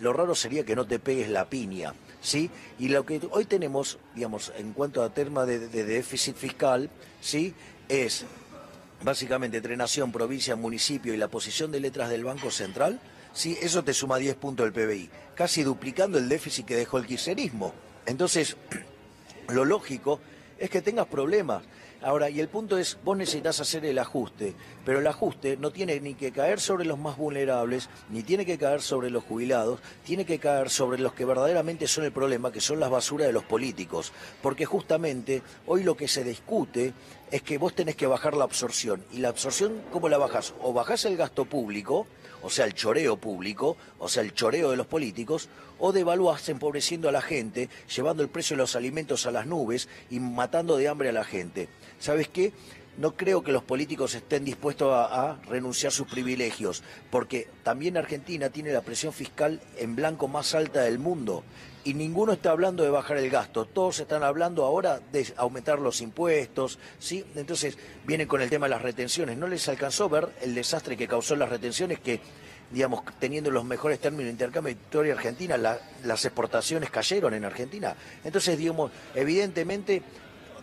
lo raro sería que no te pegues la piña, ¿sí? Y lo que hoy tenemos, digamos, en cuanto a tema de déficit fiscal, ¿sí? Es básicamente entre nación, provincia, municipio y la posición de letras del Banco Central, ¿sí? Eso te suma 10 puntos del PBI, casi duplicando el déficit que dejó el kirchnerismo. Entonces, lo lógico es que tengas problemas. Ahora, y el punto es, vos necesitas hacer el ajuste, pero el ajuste no tiene ni que caer sobre los más vulnerables, ni tiene que caer sobre los jubilados, tiene que caer sobre los que verdaderamente son el problema, que son las basuras de los políticos. Porque justamente hoy lo que se discute es que vos tenés que bajar la absorción. ¿Y la absorción cómo la bajás? O bajás el gasto público, o sea, el choreo público, o sea, el choreo de los políticos, o devaluás empobreciendo a la gente, llevando el precio de los alimentos a las nubes y matando de hambre a la gente. ¿Sabes qué? No creo que los políticos estén dispuestos a renunciar a sus privilegios, porque también Argentina tiene la presión fiscal en blanco más alta del mundo. Y ninguno está hablando de bajar el gasto, todos están hablando ahora de aumentar los impuestos, ¿sí? Entonces vienen con el tema de las retenciones. ¿No les alcanzó ver el desastre que causó las retenciones que, digamos, teniendo los mejores términos de intercambio de historia argentina, las exportaciones cayeron en Argentina? Entonces, digamos, evidentemente,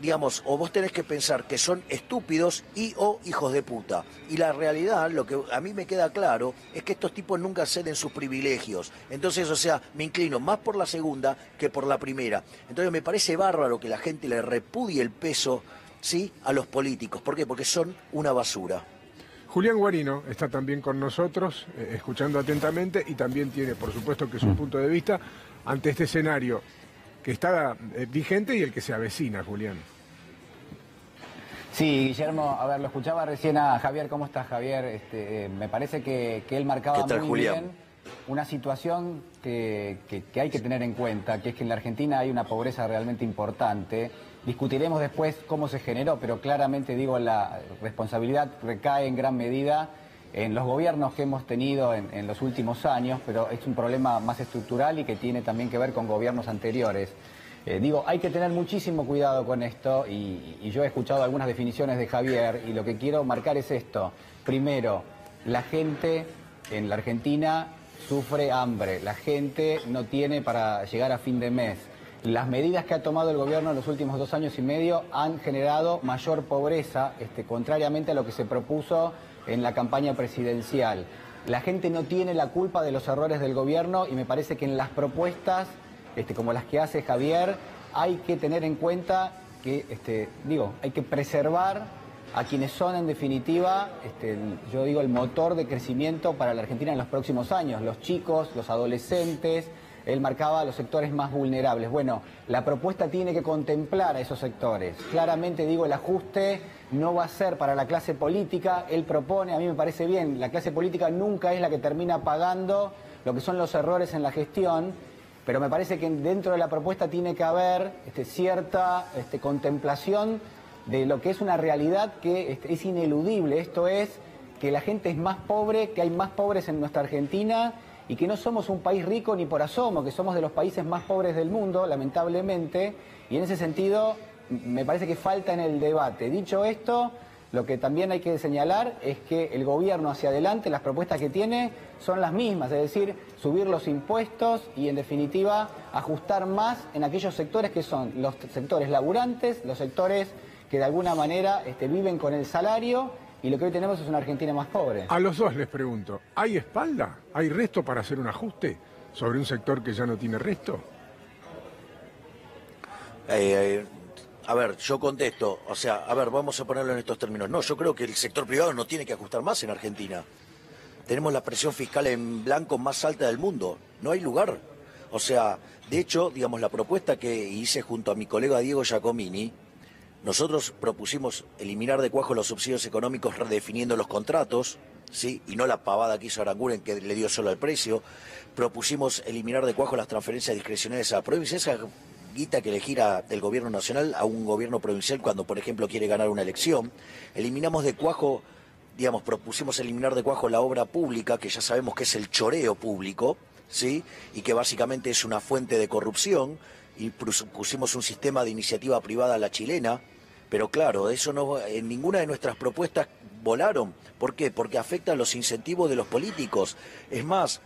digamos, o vos tenés que pensar que son estúpidos y o hijos de puta. Y la realidad, lo que a mí me queda claro, es que estos tipos nunca ceden sus privilegios. Entonces, o sea, me inclino más por la segunda que por la primera. Entonces me parece bárbaro que la gente le repudie el peso, ¿sí?, a los políticos. ¿Por qué? Porque son una basura. Julián Guarino está también con nosotros, escuchando atentamente, y también tiene, por supuesto, que su punto de vista ante este escenario que está vigente y el que se avecina, Julián. Sí, Guillermo, a ver, lo escuchaba recién a Javier. ¿Cómo estás, Javier? Me parece que él marcaba muy Julián? bien una situación que hay que tener en cuenta, que es que en la Argentina hay una pobreza realmente importante. Discutiremos después cómo se generó, pero claramente, digo, la responsabilidad recae en gran medida en los gobiernos que hemos tenido en los últimos años, pero es un problema más estructural y que tiene también que ver con gobiernos anteriores. Digo, hay que tener muchísimo cuidado con esto y yo he escuchado algunas definiciones de Javier y lo que quiero marcar es esto. Primero, la gente en la Argentina sufre hambre, la gente no tiene para llegar a fin de mes. Las medidas que ha tomado el gobierno en los últimos 2 años y medio han generado mayor pobreza, contrariamente a lo que se propuso en la campaña presidencial. La gente no tiene la culpa de los errores del gobierno y me parece que en las propuestas, como las que hace Javier, hay que tener en cuenta que, hay que preservar a quienes son en definitiva, yo digo, el motor de crecimiento para la Argentina en los próximos años, los chicos, los adolescentes. Él marcaba los sectores más vulnerables. Bueno, la propuesta tiene que contemplar a esos sectores. Claramente, digo, el ajuste no va a ser para la clase política. Él propone, a mí me parece bien, la clase política nunca es la que termina pagando lo que son los errores en la gestión, pero me parece que dentro de la propuesta tiene que haber cierta contemplación de lo que es una realidad que es ineludible. Esto es que la gente es más pobre, que hay más pobres en nuestra Argentina y que no somos un país rico ni por asomo, que somos de los países más pobres del mundo, lamentablemente, y en ese sentido me parece que falta en el debate. Dicho esto, lo que también hay que señalar es que el gobierno hacia adelante, las propuestas que tiene son las mismas, es decir, subir los impuestos y en definitiva ajustar más en aquellos sectores que son los sectores laburantes, los sectores que de alguna manera viven con el salario. Y lo que hoy tenemos es una Argentina más pobre. A los dos les pregunto, ¿hay espalda? ¿Hay resto para hacer un ajuste sobre un sector que ya no tiene resto? A ver, yo contesto, o sea, a ver, vamos a ponerlo en estos términos. No, yo creo que el sector privado no tiene que ajustar más en Argentina. Tenemos la presión fiscal en blanco más alta del mundo, no hay lugar. O sea, de hecho, digamos, la propuesta que hice junto a mi colega Diego Giacomini, nosotros propusimos eliminar de cuajo los subsidios económicos redefiniendo los contratos, ¿sí?, y no la pavada que hizo Aranguren, que le dio solo el precio. Propusimos eliminar de cuajo las transferencias discrecionales a la provincia, esa guita que le gira del gobierno nacional a un gobierno provincial cuando, por ejemplo, quiere ganar una elección. Eliminamos de cuajo, digamos, propusimos eliminar de cuajo la obra pública, que ya sabemos que es el choreo público, ¿sí?, y que básicamente es una fuente de corrupción. Y pusimos un sistema de iniciativa privada a la chilena, pero claro, eso no, en ninguna de nuestras propuestas volaron. ¿Por qué? Porque afecta a los incentivos de los políticos. Es más,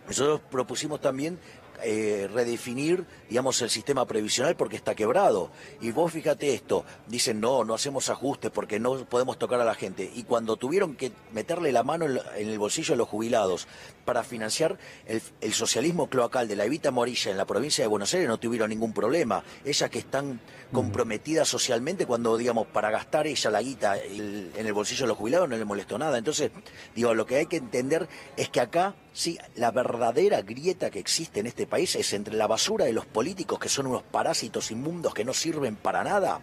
Nosotros propusimos también redefinir, digamos, el sistema previsional porque está quebrado. Y vos fíjate esto, dicen no hacemos ajustes porque no podemos tocar a la gente. Y cuando tuvieron que meterle la mano en el bolsillo de los jubilados para financiar el socialismo cloacal de la Evita Morilla en la provincia de Buenos Aires, no tuvieron ningún problema. Ellas que están comprometidas socialmente, cuando, digamos, para gastar ella la guita en el bolsillo de los jubilados no le molestó nada. Entonces, digo, lo que hay que entender es que acá, sí, la verdadera grieta que existe en este país es entre la basura de los políticos, que son unos parásitos inmundos que no sirven para nada,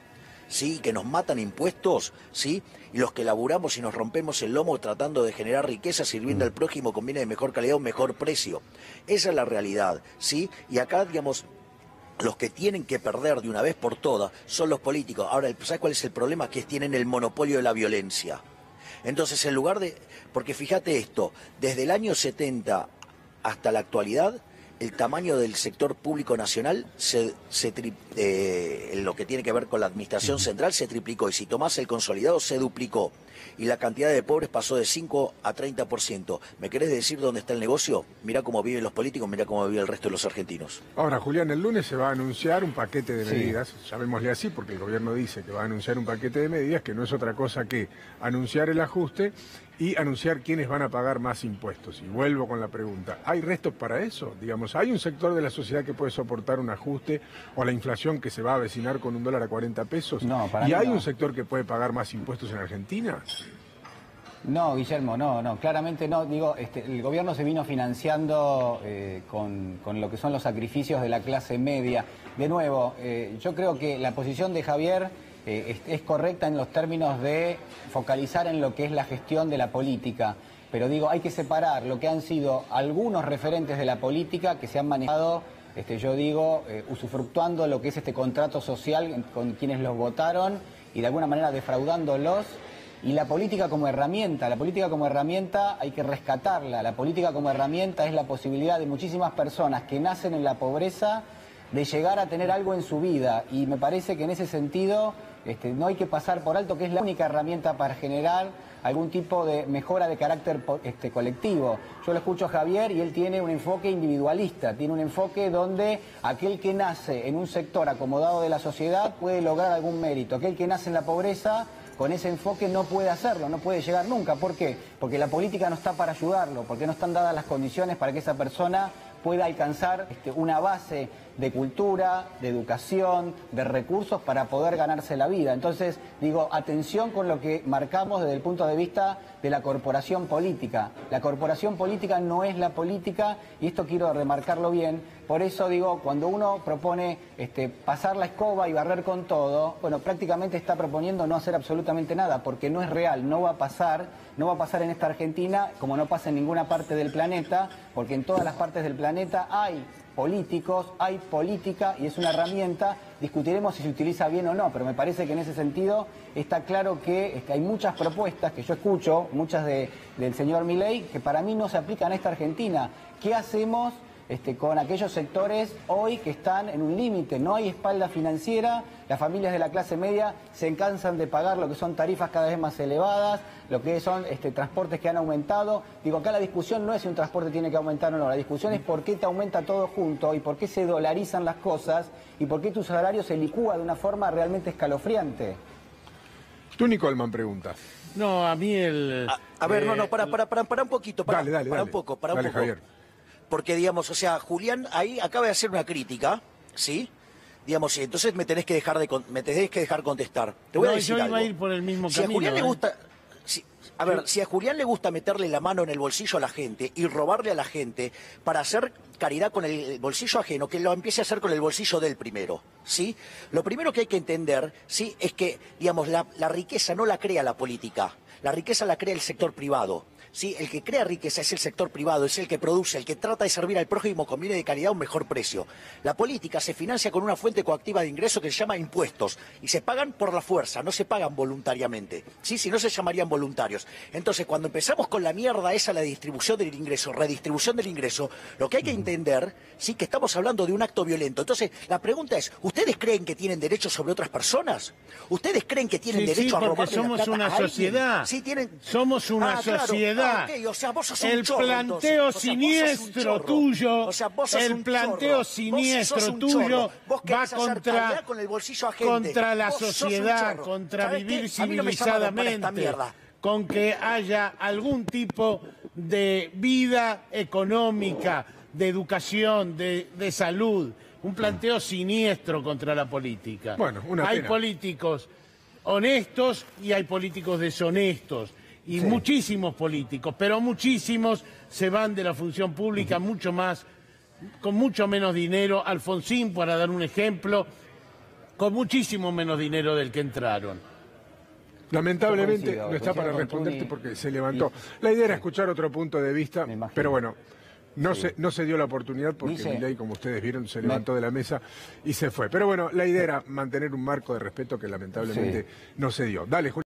sí, que nos matan impuestos, sí, y los que laburamos y nos rompemos el lomo tratando de generar riqueza, sirviendo al prójimo con bienes de mejor calidad, un mejor precio. Esa es la realidad, sí, y acá, digamos, los que tienen que perder de una vez por todas son los políticos. Ahora, ¿sabes cuál es el problema? Que tienen el monopolio de la violencia. Entonces, en lugar de... Porque fíjate esto, desde el año 70 hasta la actualidad, el tamaño del sector público nacional, en lo que tiene que ver con la administración central, se triplicó. Y si tomás el consolidado, se duplicó. Y la cantidad de pobres pasó de 5 a 30%. ¿Me querés decir dónde está el negocio? Mirá cómo viven los políticos, mirá cómo vive el resto de los argentinos. Ahora, Julián, el lunes se va a anunciar un paquete de medidas, Sí. llamémosle así, porque el gobierno dice que va a anunciar un paquete de medidas que no es otra cosa que anunciar el ajuste y anunciar quiénes van a pagar más impuestos. Y vuelvo con la pregunta, ¿hay restos para eso? Digamos, ¿hay un sector de la sociedad que puede soportar un ajuste o la inflación que se va a avecinar con $1 a 40 pesos? No, para ¿Y mí hay no. un sector que puede pagar más impuestos en Argentina? No, Guillermo, no, claramente no. Digo, el gobierno se vino financiando con lo que son los sacrificios de la clase media. De nuevo, yo creo que la posición de Javier es correcta en los términos de focalizar en lo que es la gestión de la política. Pero digo, hay que separar lo que han sido algunos referentes de la política que se han manejado, yo digo, usufructuando lo que es este contrato social con quienes los votaron y de alguna manera defraudándolos. Y la política como herramienta hay que rescatarla. La política como herramienta es la posibilidad de muchísimas personas que nacen en la pobreza de llegar a tener algo en su vida. Y me parece que en ese sentido no hay que pasar por alto que es la única herramienta para generar algún tipo de mejora de carácter colectivo. Yo lo escucho a Javier y él tiene un enfoque individualista, tiene un enfoque donde aquel que nace en un sector acomodado de la sociedad puede lograr algún mérito. Aquel que nace en la pobreza, con ese enfoque no puede hacerlo, no puede llegar nunca. ¿Por qué? Porque la política no está para ayudarlo, porque no están dadas las condiciones para que esa persona pueda alcanzar una base de cultura, de educación, de recursos para poder ganarse la vida. Entonces, digo, atención con lo que marcamos desde el punto de vista de la corporación política. La corporación política no es la política y esto quiero remarcarlo bien. Por eso digo, cuando uno propone pasar la escoba y barrer con todo, bueno, prácticamente está proponiendo no hacer absolutamente nada, porque no es real, no va a pasar en esta Argentina como no pasa en ninguna parte del planeta, porque en todas las partes del planeta hay políticos, hay política y es una herramienta. Discutiremos si se utiliza bien o no, pero me parece que en ese sentido está claro que hay muchas propuestas que yo escucho, muchas del señor Milei, que para mí no se aplican a esta Argentina. ¿Qué hacemos con aquellos sectores hoy que están en un límite? No hay espalda financiera, las familias de la clase media se cansan de pagar lo que son tarifas cada vez más elevadas, lo que son transportes que han aumentado. Digo, acá la discusión no es si un transporte tiene que aumentar o no, la discusión es por qué te aumenta todo junto y por qué se dolarizan las cosas y por qué tu salario se licúa de una forma realmente escalofriante. Tú, Nicolman, pregunta. No, a mí el... A ver, para un poquito, para Dale. un poco. Dale, Javier. Porque, digamos, o sea, Julián ahí acaba de hacer una crítica, ¿sí? Digamos, entonces me tenés que dejar contestar. Te voy a decir yo algo. iba a ir por el mismo Si a camino. Julián le gusta... si a Julián le gusta meterle la mano en el bolsillo a la gente y robarle a la gente para hacer caridad con el bolsillo ajeno, que lo empiece a hacer con el bolsillo del primero, ¿sí? Lo primero que hay que entender, ¿sí?, es que, digamos, la riqueza no la crea la política, la riqueza la crea el sector privado. Sí, el que crea riqueza es el sector privado, es el que produce, el que trata de servir al prójimo con bienes de calidad a un mejor precio. La política se financia con una fuente coactiva de ingreso que se llama impuestos y se pagan por la fuerza, no se pagan voluntariamente. Sí, si no se llamarían voluntarios. Entonces, cuando empezamos con la mierda esa, la distribución del ingreso, redistribución del ingreso, lo que hay que entender, sí, que estamos hablando de un acto violento. Entonces, la pregunta es, ¿ustedes creen que tienen derechos sobre otras personas? ¿Ustedes creen que tienen derecho a robarle somos la plata una a alguien? sociedad. Sí, tienen... Somos una claro. sociedad. verdad. Ok, o sea, vos sos un El chorro, planteo entonces. O sea, vos sos un siniestro chorro. tuyo, O sea, vos sos el un planteo chorro. siniestro Vos sos un tuyo chorro. Vos va querés hacer contra, caridad con el bolsillo ajeno. contra la Vos sos un sociedad, chorro. contra ¿Sabés vivir qué? A mí no me llamaron para esta civilizadamente, mierda. con que haya algún tipo de vida económica, de educación, de salud. Un planteo siniestro contra la política. Bueno, una Hay pena. políticos honestos y hay políticos deshonestos. Y muchísimos políticos, pero muchísimos se van de la función pública mucho más, con mucho menos dinero. Alfonsín, para dar un ejemplo, con muchísimo menos dinero del que entraron. Lamentablemente Yo coincido, no está para coincido con responderte Tuni. porque se levantó. La idea era escuchar otro punto de vista, Me imagino. pero bueno, no se dio la oportunidad porque Dice- Milei, como ustedes vieron, se levantó de la mesa y se fue. Pero bueno, la idea era mantener un marco de respeto que lamentablemente no se dio. Dale, Julio.